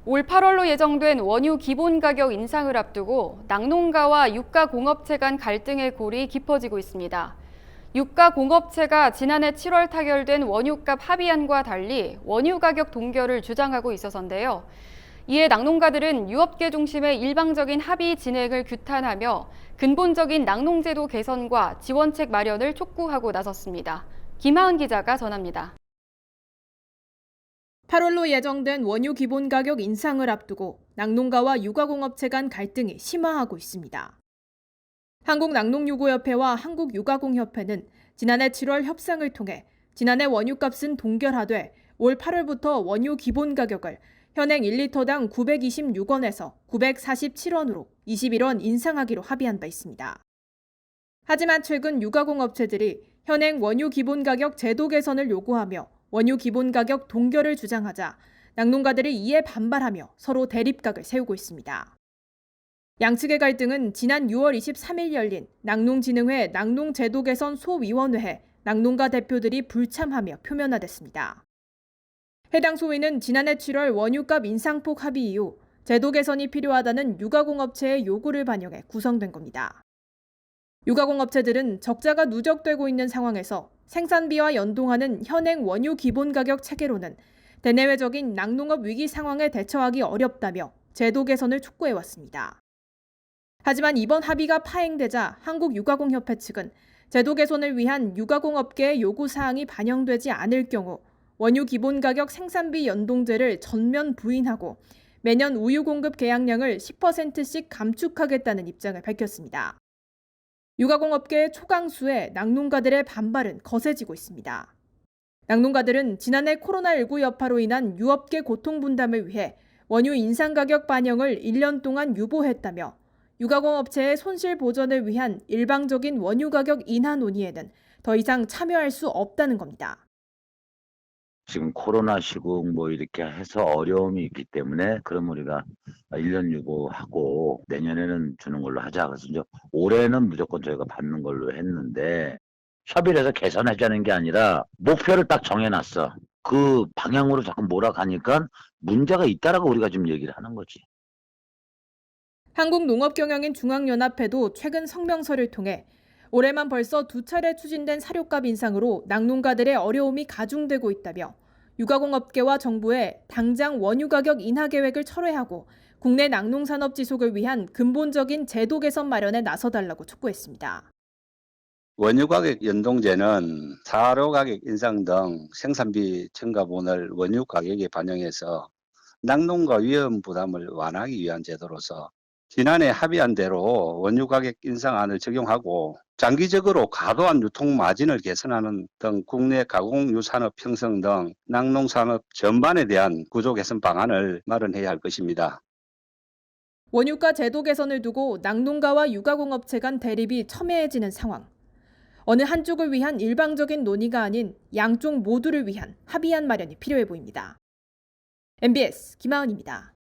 올 8월로 예정된 원유 기본 가격 인상을 앞두고 낙농가와 유가 공업체 간 갈등의 골이 깊어지고 있습니다. 유가 공업체가 지난해 7월 타결된 원유값 합의안과 달리 원유 가격 동결을 주장하고 있어서인데요. 이에 낙농가들은 유업계 중심의 일방적인 합의 진행을 규탄하며 근본적인 낙농제도 개선과 지원책 마련을 촉구하고 나섰습니다. 김하은 기자가 전합니다. 8월로 예정된 원유 기본 가격 인상을 앞두고 낙농가와 유가공업체 간 갈등이 심화하고 있습니다. 한국낙농유구협회와 한국유가공협회는 지난해 7월 협상을 통해 지난해 원유값은 동결하되 올 8월부터 원유 기본 가격을 현행 1리터당 926원에서 947원으로 21원 인상하기로 합의한 바 있습니다. 하지만 최근 유가공업체들이 현행 원유 기본 가격 제도 개선을 요구하며 원유 기본 가격 동결을 주장하자 낙농가들이 이에 반발하며 서로 대립각을 세우고 있습니다. 양측의 갈등은 지난 6월 23일 열린 낙농진흥회 낙농제도 개선 소위원회에 낙농가 대표들이 불참하며 표면화됐습니다. 해당 소위는 지난해 7월 원유값 인상폭 합의 이후 제도 개선이 필요하다는 유가공업체의 요구를 반영해 구성된 겁니다. 유가공업체들은 적자가 누적되고 있는 상황에서 생산비와 연동하는 현행 원유 기본 가격 체계로는 대내외적인 낙농업 위기 상황에 대처하기 어렵다며 제도 개선을 촉구해왔습니다. 하지만 이번 합의가 파행되자 한국유가공협회 측은 제도 개선을 위한 유가공업계의 요구사항이 반영되지 않을 경우 원유 기본 가격 생산비 연동제를 전면 부인하고 매년 우유 공급 계약량을 10%씩 감축하겠다는 입장을 밝혔습니다. 유가공업계의 초강수에 낙농가들의 반발은 거세지고 있습니다. 낙농가들은 지난해 코로나19 여파로 인한 유업계 고통 분담을 위해 원유 인상 가격 반영을 1년 동안 유보했다며 유가공업체의 손실 보전을 위한 일방적인 원유 가격 인하 논의에는 더 이상 참여할 수 없다는 겁니다. 지금 코로나 시국 이렇게 해서 어려움이 있기 때문에 그럼 우리가 1년 유보하고 내년에는 주는 걸로 하자. 그래서 이제 올해는 무조건 저희가 받는 걸로 했는데 협의를 해서 개선하자는 게 아니라 목표를 딱 정해놨어. 그 방향으로 자꾸 몰아가니까 문제가 있다라고 우리가 지금 얘기를 하는 거지. 한국농업경영인 중앙연합회도 최근 성명서를 통해 올해만 벌써 2차례 추진된 사료값 인상으로 낙농가들의 어려움이 가중되고 있다며 유가공업계와 정부에 당장 원유 가격 인하 계획을 철회하고 국내 낙농산업 지속을 위한 근본적인 제도 개선 마련에 나서달라고 촉구했습니다. 원유 가격 연동제는 사료 가격 인상 등 생산비 증가분을 원유 가격에 반영해서 낙농가 위험 부담을 완화하기 위한 제도로서 지난해 합의한 대로 원유 가격 인상안을 적용하고 장기적으로 과도한 유통 마진을 개선하는 등 국내 가공유산업 형성 등 낙농산업 전반에 대한 구조 개선 방안을 마련해야 할 것입니다. 원유가 제도 개선을 두고 낙농가와 유가공업체 간 대립이 첨예해지는 상황. 어느 한쪽을 위한 일방적인 논의가 아닌 양쪽 모두를 위한 합의안 마련이 필요해 보입니다. MBS 김하은입니다.